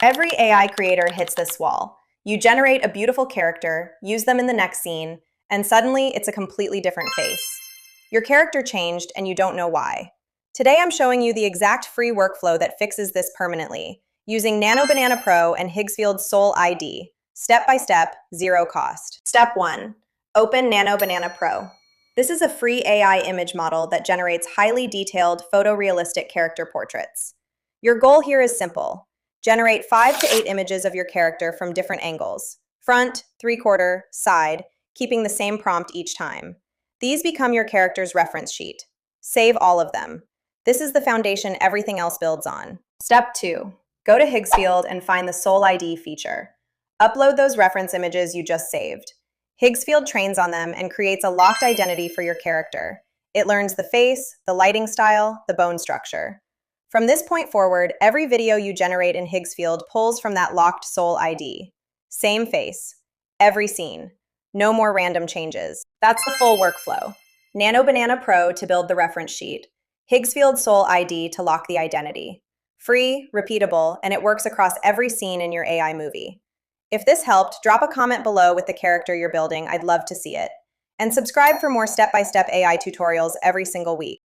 Every AI creator hits this wall. You generate a beautiful character, use them in the next scene, and suddenly it's a completely different face. Your character changed and you don't know why. Today I'm showing you the exact free workflow that fixes this permanently, using Nano Banana Pro and Higgsfield Soul ID. Step by step, zero cost. Step 1. Open Nano Banana Pro. This is a free AI image model that generates highly detailed, photorealistic character portraits. Your goal here is simple. Generate 5 to 8 images of your character from different angles, front, three-quarter, side, keeping the same prompt each time. These become your character's reference sheet. Save all of them. This is the foundation everything else builds on. Step 2. Go to Higgsfield and find the Soul ID feature. Upload those reference images you just saved. Higgsfield trains on them and creates a locked identity for your character. It learns the face, the lighting style, the bone structure. From this point forward, every video you generate in Higgsfield pulls from that locked Soul ID. Same face, every scene. No more random changes. That's the full workflow. Nano Banana Pro to build the reference sheet. Higgsfield Soul ID to lock the identity. Free, repeatable, and it works across every scene in your AI movie. If this helped, drop a comment below with the character you're building. I'd love to see it. And subscribe for more step-by-step AI tutorials every single week.